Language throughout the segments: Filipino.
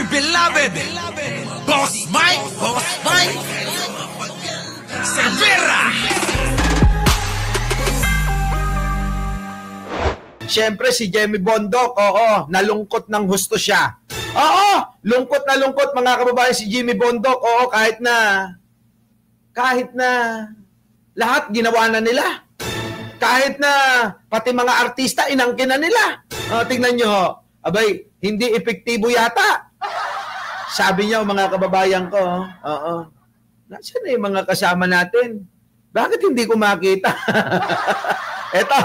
my beloved Boss Mike Severa. Siyempre si Jimmy Bondok, oo, nalungkot ng husto siya. Oo, lungkot na lungkot mga kababayan si Jimmy Bondok. Oo, kahit na lahat ginawa na nila. Kahit na pati mga artista inangkin na nila. Tingnan nyo, abay, hindi epektibo yata. Sabi niya mga kababayan ko, nasaan na yung mga kasama natin? Bakit hindi ko makita? Eto.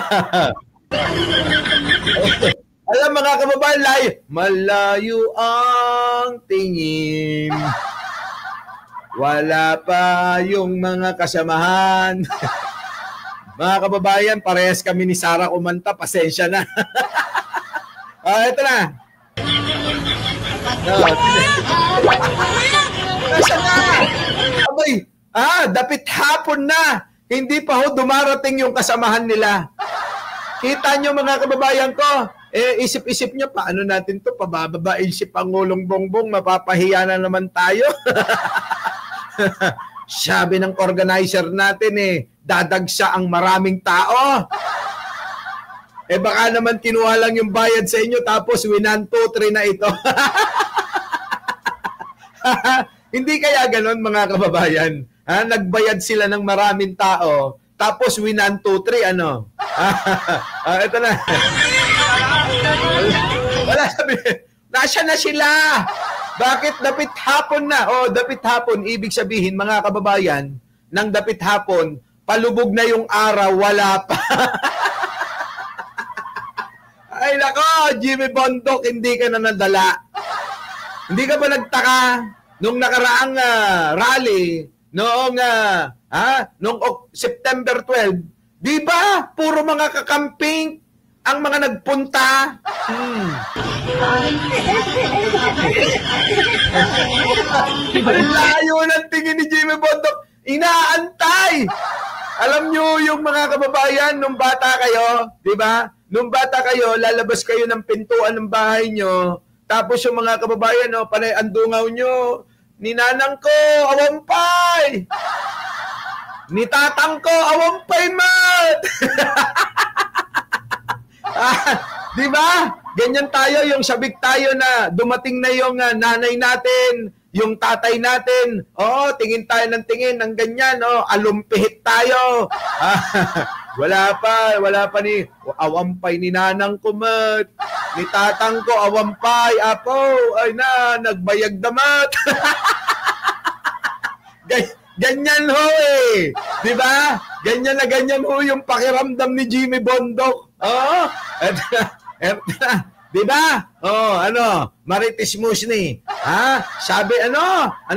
Alam mga kababayan, malayo ang tingin. Wala pa yung mga kasamahan. Mga kababayan, parehas kami ni Sarah kumanta. Pasensya na. Ito na. Nasaan na? Abay, dapit hapon na. Hindi pa ho dumarating yung kasamahan nila. Kita nyo mga kababayan ko, isip-isip nyo, paano natin to pabababain si Pangulong Bongbong, mapapahiya na naman tayo. Sabi ng organizer natin dadagsa ang maraming tao. Baka naman kinuha lang yung bayad sa inyo tapos 1, 2, 3 na ito. Hindi kaya ganon mga kababayan? Nagbayad sila ng maraming tao tapos 1, 2, 3 ano? Ito na. Wala sabi. Nasya na sila. Bakit dapit hapon na? Dapit hapon. Ibig sabihin, mga kababayan, ng dapit hapon, palubog na yung araw, wala pa. Ay nako, Jimmy Bondok, hindi ka na nadala. Hindi ka ba nagtaka nung nakaraang rally, noong September 12, di ba? Puro mga kakamping ang mga nagpunta. Layo ng tingin ni Jimmy Bondok. Inaantay. Alam nyo yung mga kababayan, nung bata kayo, di ba? Nung bata kayo, lalabas kayo ng pintuan ng bahay nyo. Tapos yung mga kababayan, panay andungaw nyo. Ni nanang ko, awampay. Ni tatang ko, awampay mat. Di ba? Ganyan tayo, yung sabik tayo na dumating na yung nanay natin, yung tatay natin. Tingin tayo ng tingin ng ganyan, alumpihit tayo. Wala pa ni awampay ni nanang ko mat. Ni tatang ko, awampay, apo, ay na, nagbayag damat. Ganyan ho di ba? Ganyan ho yung pakiramdam ni Jimmy Bondok. Di ba? Marites Musni. Sabi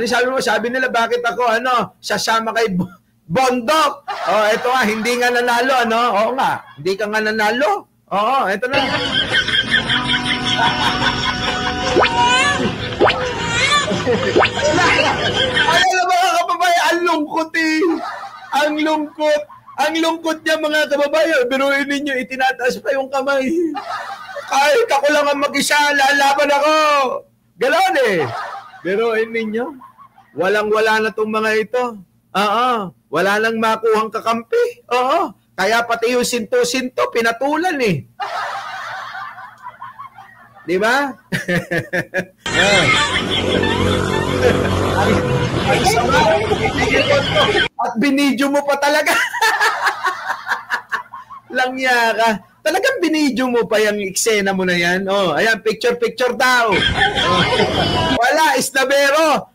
sabi mo? Sabi nila bakit ako sasama kay Bondok. Ito nga, hindi nga nanalo, Oo nga, hindi ka nga nanalo. Ito na. Ay, mga kababayan, ang lungkot Ang lungkot. Ang lungkot niya mga kababayan. Biruin ninyo, itinataas pa yung kamay. Kahit ako lang ang mag-isa, lalaban ako. Galon Biruin ninyo. Walang-wala na tong mga ito. Wala nang makuhang kakampi. Kaya pati yung sinto-sinto, pinatulan Di ba? Ay, sama. At binidyo mo pa talaga. Langya ka. Talagang binidyo mo pa yung eksena mo na yan. Ayan, picture-picture daw. Wala, isnabero.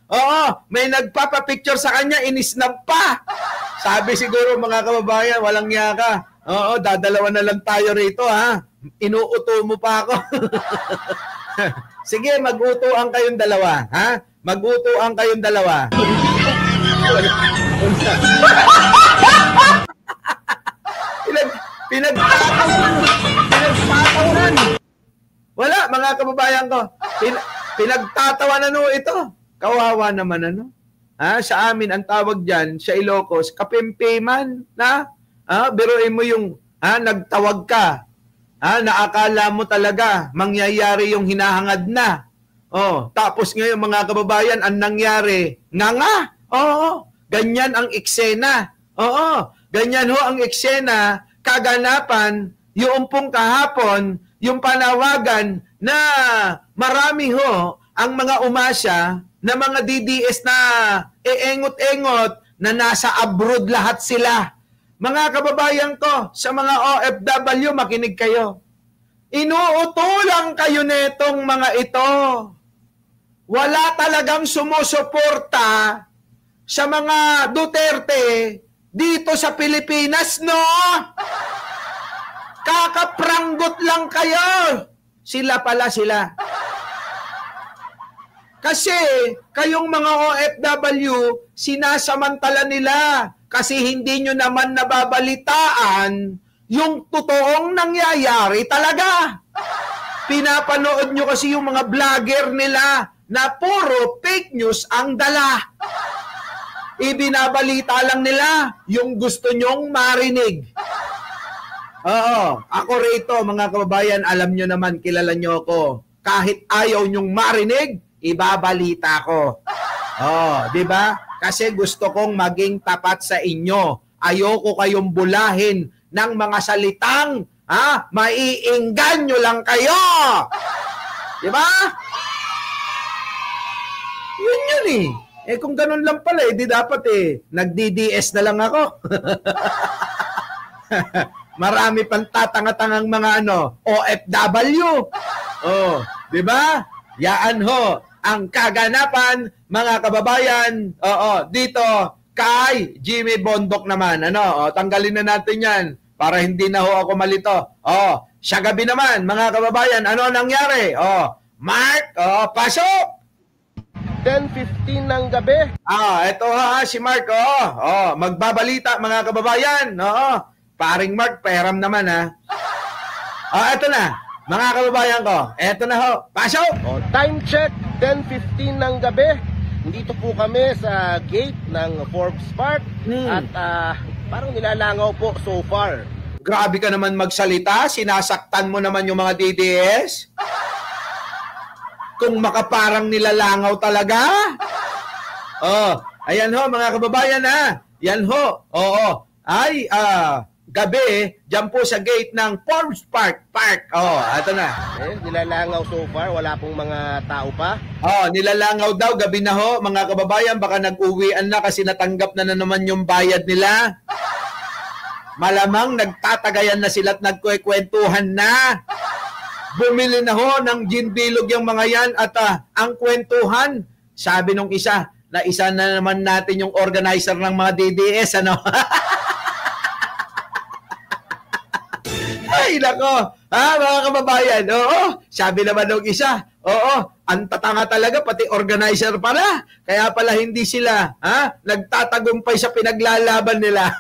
May nagpapapicture sa kanya, inisnab pa. Sabi siguro mga kababayan, walang yaka. Dadalawa na lang tayo rito, Inuuto mo pa ako. Sige, mag-utuan kayong dalawa, Mag-utuan kayong dalawa. Pinagtatawanan. Wala, mga kababayan ko. Pinagtatawanan ito. Kawawa naman, Sa amin, ang tawag dyan, sa Ilocos, kapimpiman, biruin mo yung, nagtawag ka. Naakala mo talaga, mangyayari yung hinahangad na. Tapos ngayon mga kababayan, ang nangyari, nga. Oo, ganyan ang eksena. Oo, ganyan ho ang eksena, kaganapan, yung pong kahapon, yung panawagan na marami ho ang mga umasa na mga DDS na eengot-engot na nasa abroad lahat sila. Mga kababayan ko, sa mga OFW, makinig kayo. Inuutulang kayo netong mga ito. Wala talagang sumusuporta sa mga Duterte dito sa Pilipinas, no? Kakapranggot lang kayo. Sila pala sila. Kasi kayong mga OFW, sinasamantala nila kasi hindi nyo naman nababalitaan yung totoong nangyayari talaga. Pinapanood nyo kasi yung mga vlogger nila na puro fake news ang dala. Ibinabalita lang nila yung gusto nyong marinig. Oo, ako rito mga kababayan, alam nyo naman, kilala nyo ako. Kahit ayaw nyong marinig, ibabalita ko. Di ba? Kasi gusto kong maging tapat sa inyo. Ayoko kayong bulahin ng mga salitang maiingganyo lang kayo. Di ba? Yun eh. Kung ganun lang pala, di dapat nag-DDS na lang ako. Marami pang tatanga-tangang mga OFW. Di ba? Yaan ho ang kaganapan, mga kababayan. Dito kay Jimmy Bondoc naman. Tanggalin na natin 'yan para hindi na ho ako malito. Siya gabi naman, mga kababayan, ano nangyari? Mark, pasok. 10:15 ng gabi. Ito si Mark. Magbabalita, mga kababayan. Paring Mark, peram naman ito na, mga kababayan ko. Ito na ho, pasok. Time check, 10:15 ng gabi. Dito po kami sa gate ng Forbes Park. At parang nilalangaw po so far. Grabe ka naman magsalita. Sinasaktan mo naman yung mga DDS. Kung makaparang nilalangaw talaga. Ayan ho, mga kababayan Yan ho. Ay, gabi, dyan po sa gate ng Forbes Park. Ito na. Nilalangaw so far, wala pong mga tao pa. Nilalangaw daw, gabi na ho, mga kababayan, baka nag-uwian na kasi natanggap na naman yung bayad nila. Malamang nagtatagayan na sila at nagkukwentuhan na. Bumili na ho ng gin bilog yung mga yan at ang kwentuhan, sabi nung isa na naman natin yung organizer ng mga DDS, Ay, nako. Mga kababayan, sabi naman ng isa, ang tatanga talaga, pati organizer pala. Kaya pala hindi sila, nagtatagumpay sa pinaglalaban nila.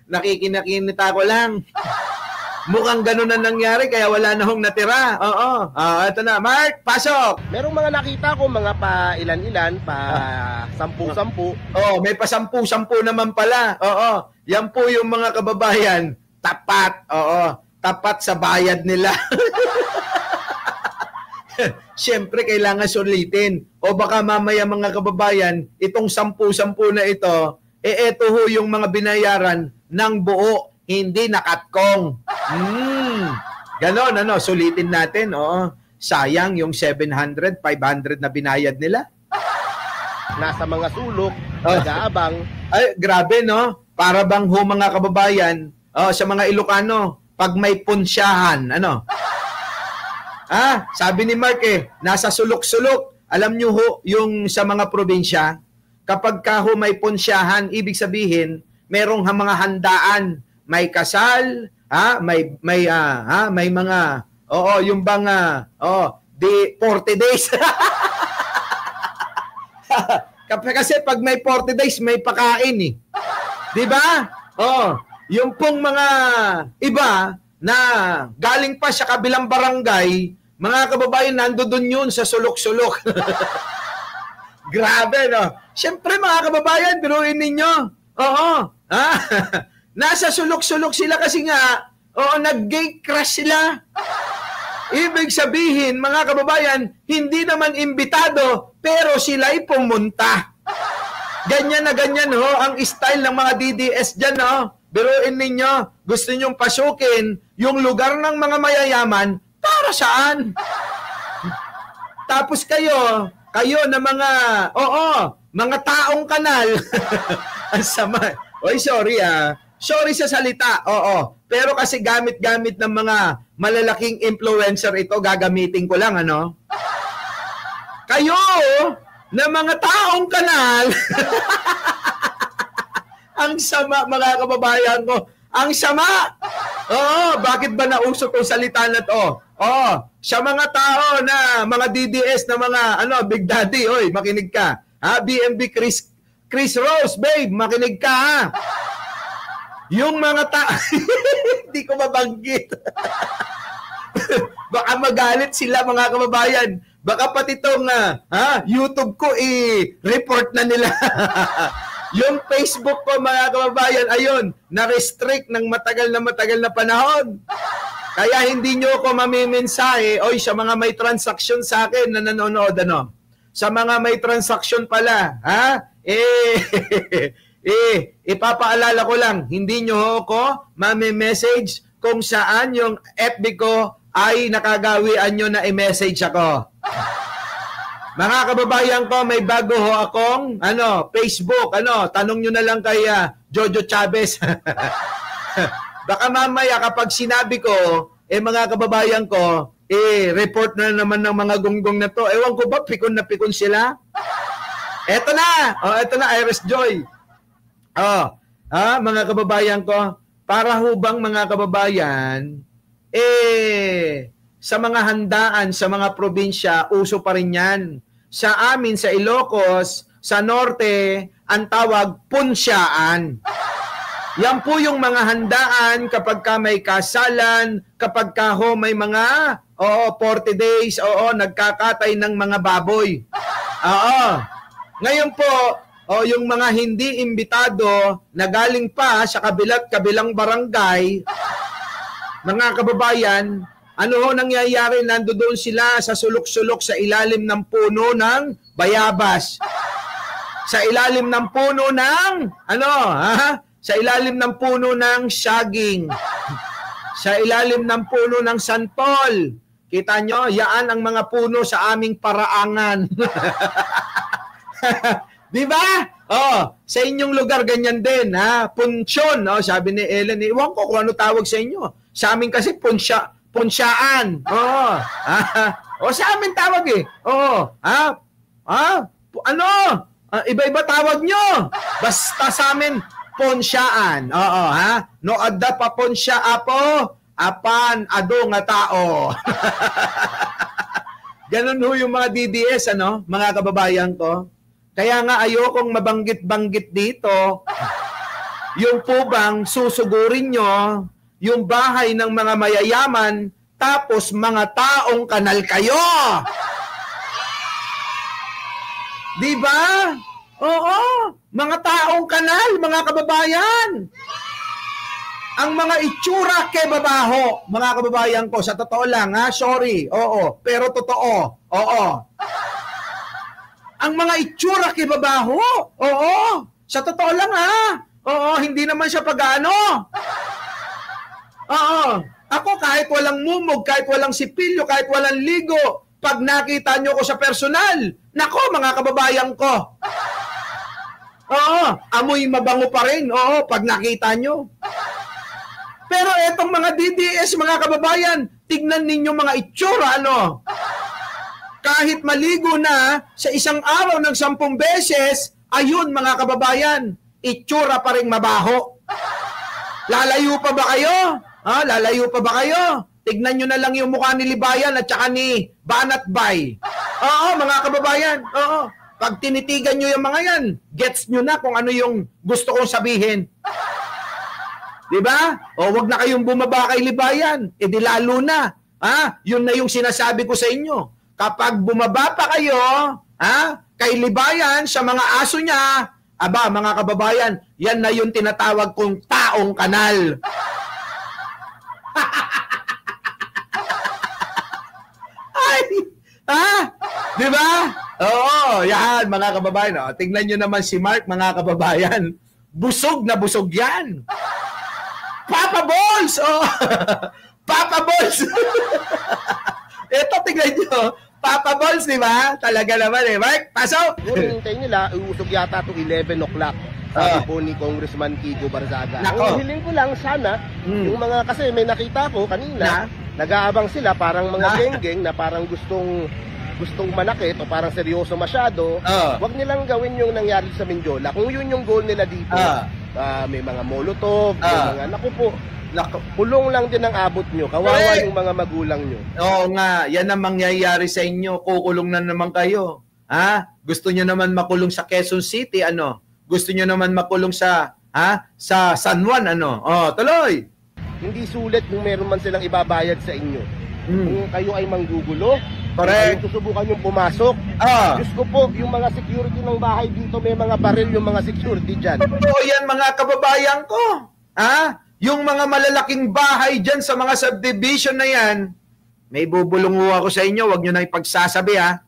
Nakikinakinita ko lang. Mukhang ganun na nangyari, kaya wala na hong natira. Ito na. Mark, pasok! Merong mga nakita ko, mga pa ilan-ilan, pa 10-10. May pa 10-10 naman pala. Yan po yung mga kababayan. Tapat. Tapat sa bayad nila. Siyempre, kailangan sulitin. O baka mamaya mga kababayan, itong 10-10 na ito, eto ho yung mga binayaran ng buo, hindi nakatkong. Ganon, sulitin natin. Sayang yung 700, 500 na binayad nila. Nasa mga sulok, nag-aabang. Ay, grabe, no? Para bang ho, mga kababayan, sa mga Ilocano, pag may punsyahan, sabi ni Mark nasa sulok-sulok. Alam nyo ho, yung sa mga probinsya, kapag ka ho may punsyahan, ibig sabihin, merong mga handaan. May kasal, may mga, yung bang, 40 days. Kasi pag may 40 days, may pakain Di ba? Yung pong mga iba na galing pa sa kabilang barangay, mga kababayan, nandoon yun sa sulok-sulok. Grabe, no? Siyempre, mga kababayan, biruin ninyo. Nasa sulok-sulok sila kasi nga, nag-gate crash sila. Ibig sabihin, mga kababayan, hindi naman imbitado, pero sila'y pumunta. Ganyan na ganyan ho, ang style ng mga DDS dyan, ho. Biruin ninyo, gusto nyong pasukin yung lugar ng mga mayayaman, para saan? Tapos kayo na mga, mga taong kanal. Ang sama. Oy, sorry Sorry sa salita, Pero kasi gamit-gamit ng mga malalaking influencer ito, gagamitin ko lang, ano? Kayo, na mga taong kanal, ang sama, mga kababayan ko. Ang sama! Bakit ba nauso itong salita na to? Sa mga tao na mga DDS na mga, Big Daddy, oy, makinig ka. BMB Chris Rose, babe, makinig ka, ha? Yung mga hindi ko mabanggit. Baka magalit sila, mga kababayan. Baka pati itong YouTube ko i-report na nila. Yung Facebook ko, mga kababayan, ayun, na-restrict ng matagal na panahon. Kaya hindi nyo ako mamimensahe, oy, sa mga may transaction sa akin na nanonood, Sa mga may transaction pala, ipapaalala ko lang, hindi nyo ako mami-message kung saan yung FB ko ay nakagawian nyo na i-message ako. Mga kababayan ko, may bago ho akong Facebook, tanong nyo na lang kay Jojo Chavez. Baka mamaya kapag sinabi ko, mga kababayan ko, report na naman ng mga gonggong na to. Ewan ko ba, pikon na pikon sila? Eto na, Iris Joy. Mga kababayan ko, para hubang mga kababayan, sa mga handaan, sa mga probinsya, uso pa rin yan. Sa amin, sa Ilocos, sa Norte, ang tawag, punsyaan. Yan po yung mga handaan kapag ka may kasalan, kapag ka may mga 40 days, nagkakatay ng mga baboy. Ngayon po, yung mga hindi imbitado na galing pa sa kabilang barangay, mga kababayan, nangyayari? Nandoon sila sa sulok-sulok sa ilalim ng puno ng bayabas. Sa ilalim ng puno ng, Sa ilalim ng puno ng saging. Sa ilalim ng puno ng santol. Kita nyo, yaan ang mga puno sa aming paraangan. Di ba? Sa inyong lugar ganyan din, Punsyon, sabi ni Ellen, iwan ko kung ano tawag sa inyo. Sa amin kasi punsyaan. Sa amin tawag iba-iba tawag nyo. Basta sa amin, punsyaan. No adda pa punsya apo, apan ado nga tao. Ganun ho yung mga DDS, mga kababayan ko. Kaya nga ayokong mabanggit-banggit dito, yung po bang susugurin nyo yung bahay ng mga mayayaman, tapos mga taong kanal kayo. Di ba? Oo, mga taong kanal, mga kababayan. Ang mga itsura kay babaho, mga kababayan ko, sa totoo lang, sorry, pero totoo, Ang mga itsura kay babaho, sa totoo lang, hindi naman siya pag-ano. Ako kahit walang mumog, kahit walang sipilyo, kahit walang ligo, pag nakita nyo ko sa personal, nako mga kababayan ko. Amoy mabango pa rin, pag nakita nyo. Pero etong mga DDS, mga kababayan, tignan ninyo mga itsura, Kahit maligo na sa isang araw ng 10 beses, ayun mga kababayan, itsura pa rin mabaho. Lalayo pa ba kayo? Lalayo pa ba kayo? Tignan nyo na lang yung mukha ni Libayan at saka ni Banat Bay. Mga kababayan, Pag tinitigan nyo yung mga yan, gets nyo na kung ano yung gusto kong sabihin. Diba? Wag na kayong bumaba kay Libayan. Di lalo na. Yun na yung sinasabi ko sa inyo. Kapag bumaba pa kayo, kay Libayan sa mga aso niya, mga kababayan, yan na yung tinatawag kong taong kanal. Di ba? Oo, yan mga kababayan. O, tingnan nyo naman si Mark, mga kababayan. Busog na busog yan. Papa Balls! Oh. Papa Balls! Ito, tingnan nyo. Papa Balls, di ba? Talaga naman eh. Mark, pasok! Kung hintayin nila, uusog yata to 11 o'clock. Sabi po ni Congressman Kiko Barzaga. Nako. Ang hiling ko lang sana, yung mga, kasi may nakita ko kanina, nag-aabang sila parang mga geng-geng na parang gustong manakit o parang seryoso masyado. Wag nilang gawin yung nangyari sa Mindiola. Kung yun yung goal nila dito, may mga molotov, may mga, naku po, pulong lang din ang abot nyo. Kawawa yung mga magulang nyo. Oo nga, yan ang mangyayari sa inyo. Kukulong na naman kayo. Ha? Gusto nyo naman makulong sa Quezon City, ano? Gusto nyo naman makulong sa San Juan, ano? Oh, tuloy! Hindi sulit kung meron man silang ibabayad sa inyo. Kung kayo ay manggugulo, correct, kung susubukan yung pumasok, Diyos ko po, yung mga security ng bahay dito, may mga baril yung mga security dyan. Totoo yan, mga kababayan ko. Ha? Yung mga malalaking bahay dyan sa mga subdivision na yan, may bubulong ako sa inyo, wag nyo na ipagsasabi, ha?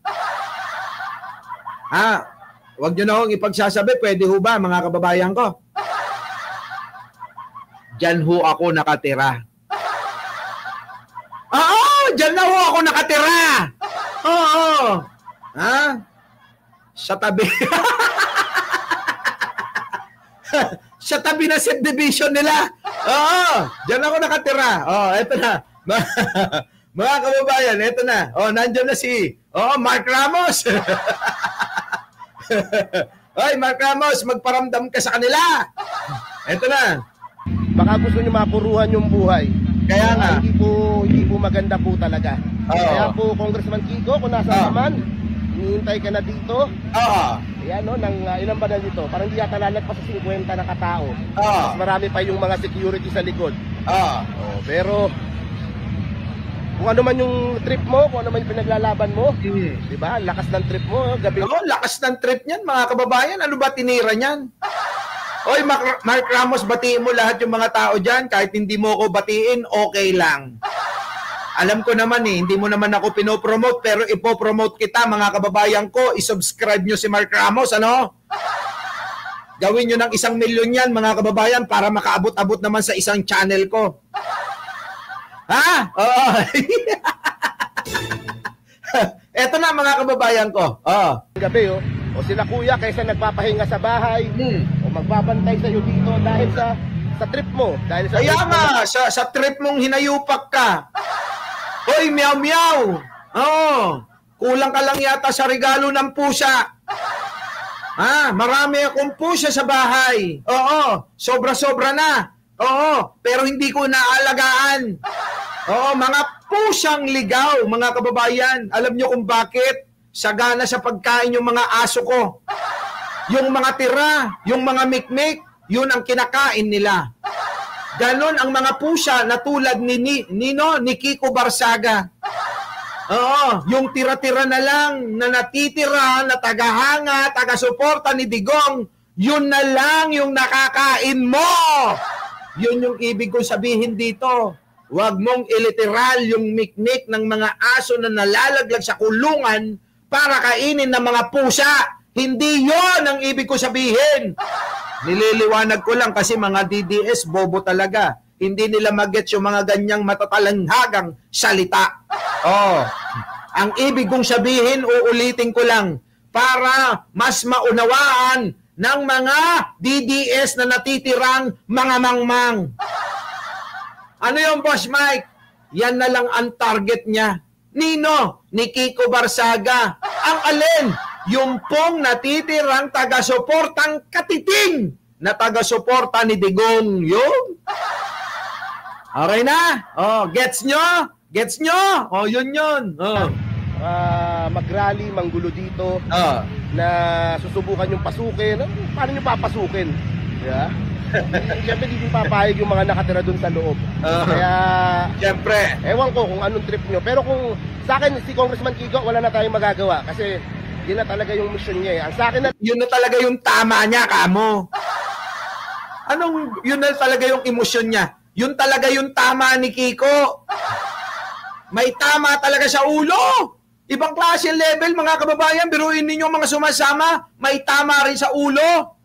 Ha? Wag nyo na akong ipagsasabi, pwede ho ba, mga kababayan ko? Diyan ho ako nakatira. Oo, diyan na ho ako nakatira. Oo. Ha? Sa tabi. Sa tabi na subdivision nila. Oo, diyan ako nakatira. Oh, eto na. Mga kababayan, eto na. Oh, nandiyan na si Mark Ramos. Hoy, Mark Ramos, magparamdam ka sa kanila. Eto na. Baka gusto nyo mapuruhan yung buhay. Kaya nga. Hindi po maganda po talaga. Kaya po, Congressman Kiko, kung nasa naman, hinihintay ka na dito. Ayan, no, ilan ba na dito? Parang di yata lalagpas sa 50 na katao. Mas marami pa yung mga security sa likod. Pero, kung ano man yung trip mo, kung ano man yung pinaglalaban mo, di ba? Lakas ng trip mo, gabi. Lakas ng trip niyan, mga kababayan. Ano ba tinira niyan? Oy, Mark Ramos, batiin mo lahat yung mga tao dyan. Kahit hindi mo ako batiin, okay lang. Alam ko naman hindi mo naman ako pinopromote, pero ipopromote kita, mga kababayan ko. I-subscribe nyo si Mark Ramos, ano? Gawin nyo ng 1 milyon yan, mga kababayan, para makaabot-abot naman sa isang channel ko. Ha? Oo. Eto na, mga kababayan ko. Gabi, o sila kuya, kaysa nagpapahinga sa bahay, o magbabantay sa'yo dito dahil sa trip mo. Dahil sa kaya nga, sa trip mong hinayupak ka. Hoy, meow-meow. Kulang ka lang yata sa regalo ng pusa. Marami akong pusa sa bahay. Oo, sobra-sobra na. Oo, pero hindi ko naalagaan. Oo, mga pusang ligaw, mga kababayan. Alam nyo kung bakit? Sagana sa pagkain yung mga aso ko. Yung mga tira, yung mga mikmik, yun ang kinakain nila. Ganon ang mga pusa na tulad ni Kiko Barzaga. Oo, yung tira-tira na lang na natitira, na tagahanga, taga-suporta ni Digong, yun na lang yung nakakain mo. Yun yung ibig kong sabihin dito. Huwag mong iliteral yung mikmik ng mga aso na nalalaglag sa kulungan para kainin ng mga pusa. Hindi yon ang ibig ko sabihin. Nililiwanag ko lang kasi mga DDS, bobo talaga. Hindi nila magets yung mga ganyang matatalanghagang salita. Ang ibig kong sabihin, uulitin ko lang, para mas maunawaan ng mga DDS na natitirang mga mangmang. Ano yung Boss Mike? Yan na lang ang target niya. Nino, ni Kiko Barzaga. Ang alin? Yung pong natitirang taga-suportang katiting na taga-suporta ni Digong. Yun. Okay na? Gets nyo? Gets nyo? Yun. Mag-rally, manggulo dito, na susubukan yung pasukin. Paano nyo papasukin? Yeah? Siyempre, hindi papayag yung mga nakatira dun sa loob. Kaya, siyempre, ewan ko kung anong trip nyo. Pero kung sa akin, si Congressman Kiko, wala na tayong magagawa. Kasi, yun na talaga yung mission niya. Ang sa akin na... Yun na talaga yung tama niya, kamo. Yun na talaga yung emosyon niya. Yun talaga yung tama ni Kiko. May tama talaga sa ulo. Ibang klase level, mga kababayan. Biruin ninyo mga sumasama, may tama rin sa ulo.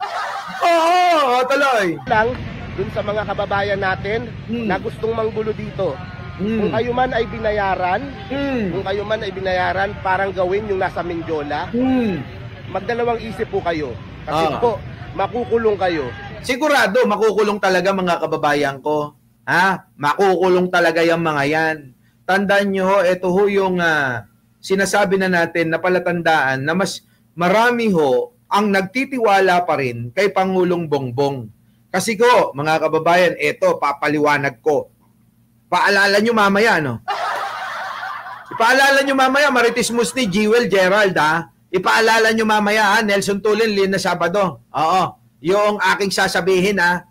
Oo, tuloy. Lang, dun sa mga kababayan natin na gustong manggulo dito. Kung kayo man ay binayaran, parang gawin yung nasa Mindiola, magdalawang isip po kayo. Kasi po, makukulong kayo. Sigurado, makukulong talaga mga kababayan ko. Ha? Makukulong talaga yung mga yan. Tandaan nyo, ito ho yung sinasabi na natin na palatandaan na mas marami ho ang nagtitiwala pa rin kay Pangulong Bongbong. Kasi ko, mga kababayan, ito, papaliwanag ko. Paalala nyo mamaya, no? Ipaalala nyo mamaya, Marites Musni, Jewel Gerald, ha? Ipaalala nyo mamaya, ha? Nelson Tulin, Lina Sabado. Oo. Yung aking sasabihin, ha?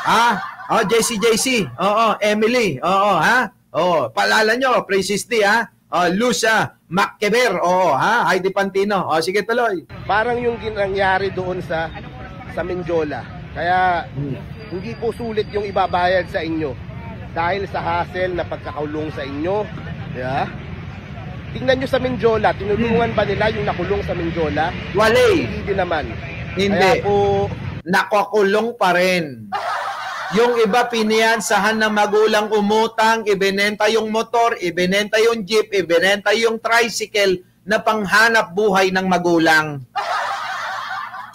Ha? Oh, JC. Oo, Emily. Oo, ha? Oo, paalala nyo, Princess D, ha? Luz Mackeber, ha? Heidi Pantino. Sige, tuloy. Parang yung nangyari doon sa Mindiola. Kaya hindi po sulit yung ibabayad sa inyo dahil sa hassle na pagkakaulong sa inyo. Yeah? Tingnan nyo sa Mindiola, tinulungan ba nila yung nakulong sa Mindiola? Wale. Hindi din naman. Hindi. Kaya po, nakakulong pa rin. Yung iba piniyansahan ng magulang umutang, ibinenta yung motor, ibinenta yung jeep, ibinenta yung tricycle na panghanap buhay ng magulang.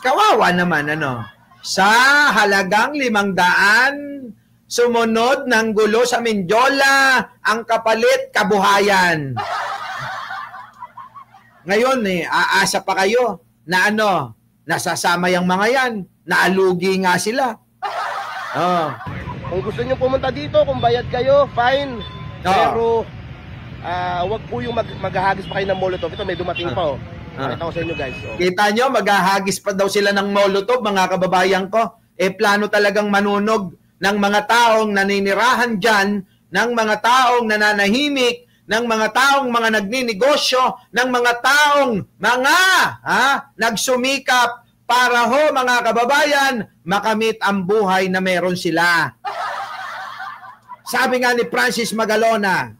Kawawa naman, ano? Sa halagang 500, sumunod ng gulo sa Mindiola, ang kapalit, kabuhayan. Ngayon, aasa pa kayo na nasasama yung mga yan, naalugi nga sila. Kung gusto nyo pumunta dito, kung bayad kayo, fine. Pero wag po yung maghahagis pa kayo ng Molotov. Ito may dumating pa. Pakita ko sa inyo, guys. Kita nyo, maghahagis pa daw sila ng Molotov, mga kababayan ko. Plano talagang manunog ng mga taong naninirahan dyan, ng mga taong nananahimik, ng mga taong mga nagninegosyo, ng mga taong nagsumikap para ho, mga kababayan, makamit ang buhay na meron sila. Sabi nga ni Francis Magalona,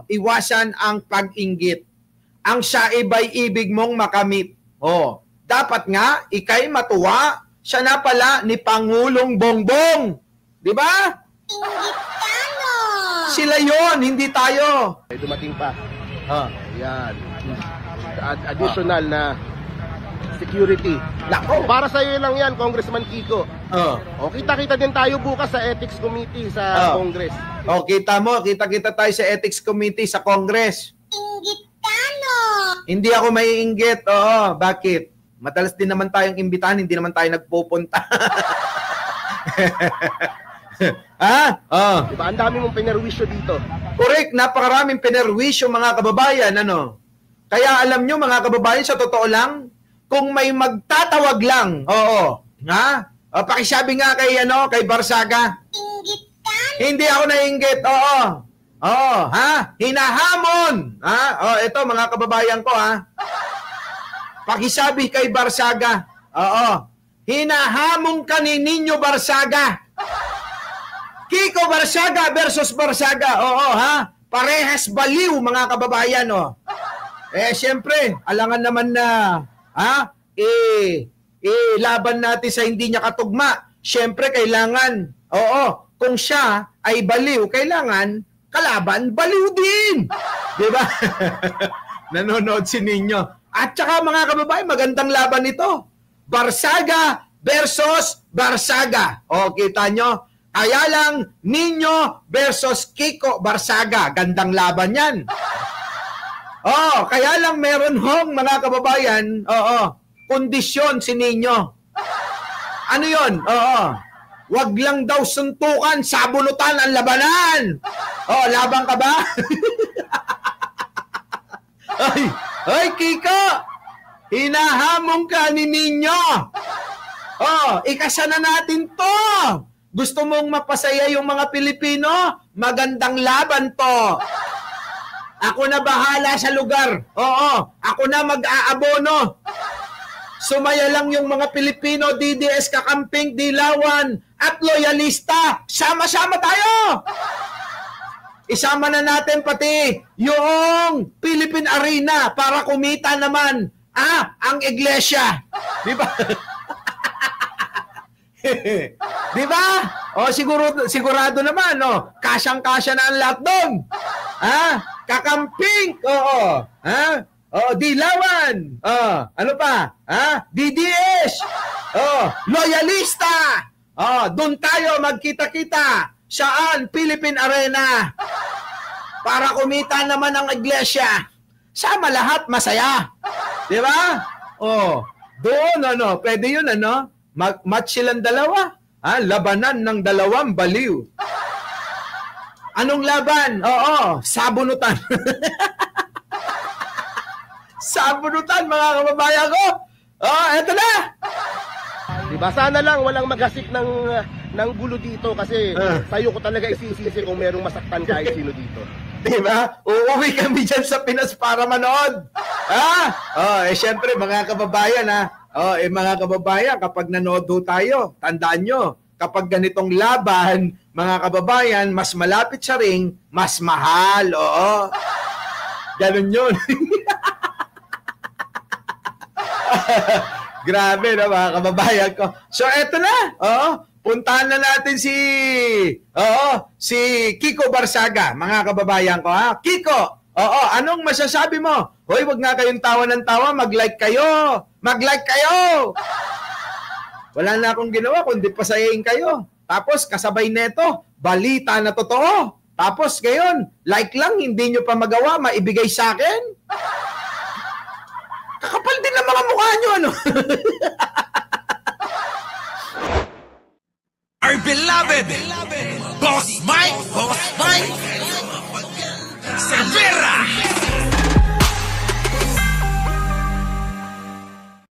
iwasan ang pag-inggit. Ang saibay ibig mong makamit. Dapat nga, ikay matuwa, siya na pala ni Pangulong Bongbong. Di ba? Inggitano! Sila yon, hindi tayo. May dumating pa. Yan. Additional na security. Nako. Para sa iyo lang yan, Congressman Kiko. Kita-kita din tayo bukas sa Ethics Committee sa Congress. Kita tayo sa Ethics Committee sa Congress. Inggitano! Hindi ako maiinggit. Bakit? Madalas din naman tayong imbitahan, hindi naman tayo nagpupunta. Diba? Ang dami mong pinerwisyo dito. Correct, napakaraming pinerwisyo, mga kababayan. Kaya alam nyo, mga kababayan, sa totoo lang, kung may magtatawag lang, pakisabi nga kay Barsaga. Inggitano! Hindi ako naiinggit, hinahamon. Ito, mga kababayan ko, pakisabi kay Barsaga. Hinahamon ka ni Nino Barsaga. Kiko Barsaga versus Barsaga. Parehas baliw, mga kababayan, siyempre, alangan naman na laban natin sa hindi niya katugma. Siyempre, kailangan, kung siya ay baliw, kailangan kalaban, baliw din. Diba? Nanonood si Nino. At saka, mga kababayan, magandang laban ito. Barsaga versus Barsaga. Kita nyo? Kaya lang, Nino versus Kiko Barsaga. Gandang laban yan. Kaya lang meron hong, mga kababayan, kondisyon si Nino. Ano yun? Wag lang daw suntukan, sabunutan ang labanan. Labang ka ba? Ay, Kiko! Hinahamon ka ni Nino. Ikasa na natin to. Gusto mong mapasaya yung mga Pilipino? Magandang laban to. Ako na bahala sa lugar. Ako na mag-aabono. Sumaya lang yung mga Pilipino, DDS, kakamping, dilawan, at loyalista. Sama-sama tayo! isama na natin pati yung Philippine Arena para kumita naman ang iglesia. Di ba? Di ba? O sigurado naman, no? Kasyang-kasya na ang lahat doon. Kakamping. Oo. Dilawan. Ano pa? DDS. Loyalista. Doon tayo magkita-kita. Saan? Philippine Arena. Para kumita naman ang iglesia. Sama lahat, masaya. Di ba? Doon, pwede yun, match silang dalawa. Labanan ng dalawang baliw. Anong laban? Sabunutan. Sabunutan, mga kababayan ko. Eto na. Diba? Sana lang walang maghasik ng gulo dito kasi sa'yo ko talaga isisisi kung merong masaktan kahit sino dito. Diba? Uuwi kami dyan sa Pinas para manood. Syempre, mga kababayan, mga kababayan, kapag nanood ho tayo, tandaan nyo, kapag ganitong laban, mga kababayan, mas malapit sa ring, mas mahal. Oo. Ganun yun. Grabe na, mga kababayan ko. So, eto na. Puntahan na natin si Kiko Barsaga, mga kababayan ko. Kiko, anong masasabi mo? Hoy, wag nga kayong tawa ng tawa, mag-like kayo. Mag-like kayo. Wala na akong ginawa kundi pasayain kayo. Tapos kasabay neto, balita na totoo. Tapos ngayon, like lang, hindi nyo pa magawa, maibigay sa akin. Kakapal din ang mga mukha nyo, Our beloved Boss Mike Severa.